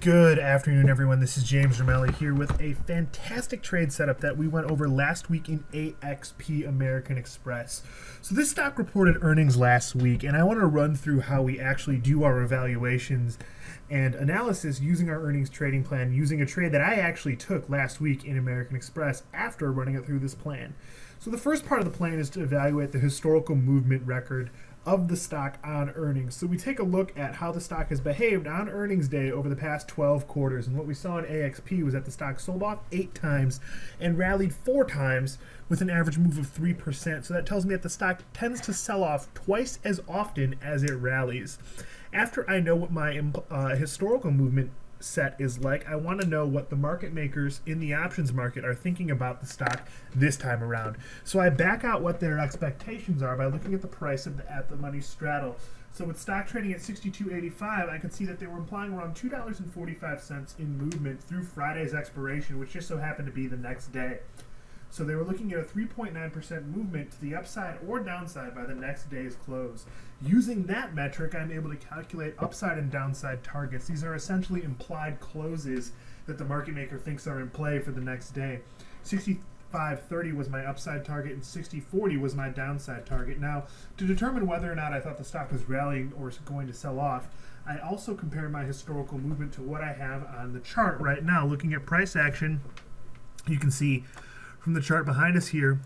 Good afternoon, everyone. This is James Ramelli here with a fantastic trade setup that we went over last week in AXP American Express. So this stock reported earnings last week, and I want to run through how we actually do our evaluations and analysis using our earnings trading plan, using a trade that I actually took last week in American Express after running it through this plan. So the first part of the plan is to evaluate the historical movement record of the stock on earnings. So we take a look at how the stock has behaved on earnings day over the past 12 quarters. And what we saw in AXP was that the stock sold off 8 times and rallied 4 times with an average move of 3%. So that tells me that the stock tends to sell off twice as often as it rallies. After I know what my historical movement set is like, I want to know what the market makers in the options market are thinking about the stock this time around. So I back out what their expectations are by looking at the price of the at the money straddle. So with stock trading at 62.85, I could see that they were implying around $2.45 in movement through Friday's expiration, which just so happened to be the next day. So they were looking at a 3.9% movement to the upside or downside by the next day's close. Using that metric, I'm able to calculate upside and downside targets. These are essentially implied closes that the market maker thinks are in play for the next day. 65.30 was my upside target and 60.40 was my downside target. Now, to determine whether or not I thought the stock was rallying or going to sell off, I also compared my historical movement to what I have on the chart right now. Looking at price action, you can see from the chart behind us here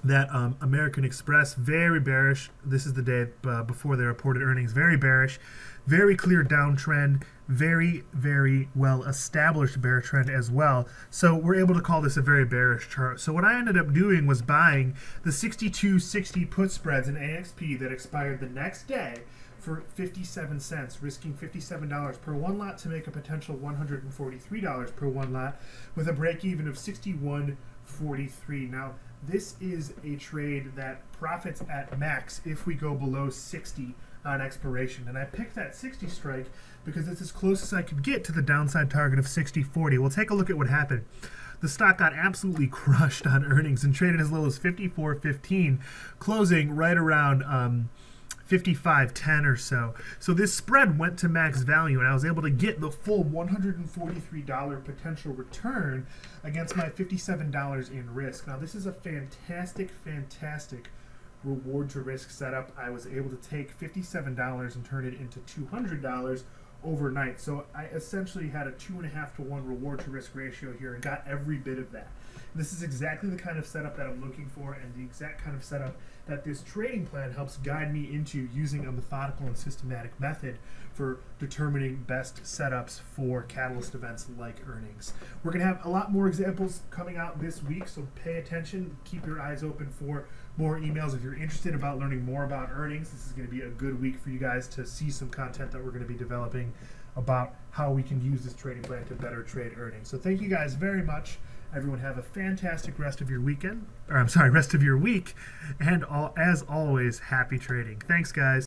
that American Express, very bearish. This is the day before they reported earnings. Very bearish, very clear downtrend, very, very well established bear trend as well. So we're able to call this a very bearish chart. So what I ended up doing was buying the 62.60 put spreads in AXP that expired the next day for 57 cents, risking $57 per one lot to make a potential $143 per one lot with a break even of 61.43. Now, this is a trade that profits at max if we go below 60 on expiration. And I picked that 60 strike because it's as close as I could get to the downside target of 60.40. We'll take a look at what happened. The stock got absolutely crushed on earnings and traded as low as 54.15, closing right around 55.10 or so. So this spread went to max value, and I was able to get the full $143 potential return against my $57 in risk. Now this is a fantastic reward to risk setup. I was able to take $57 and turn it into $200 overnight. So I essentially had a 2.5 to 1 reward to risk ratio here and got every bit of that. This is exactly the kind of setup that I'm looking for and the exact kind of setup that this trading plan helps guide me into using a methodical and systematic method for determining best setups for catalyst events like earnings. We're going to have a lot more examples coming out this week, so pay attention. Keep your eyes open for more emails. If you're interested about learning more about earnings, this is going to be a good week for you guys to see some content that we're going to be developing about how we can use this trading plan to better trade earnings. So thank you guys very much. Everyone have a fantastic rest of your weekend, rest of your week, and as always, happy trading. Thanks, guys.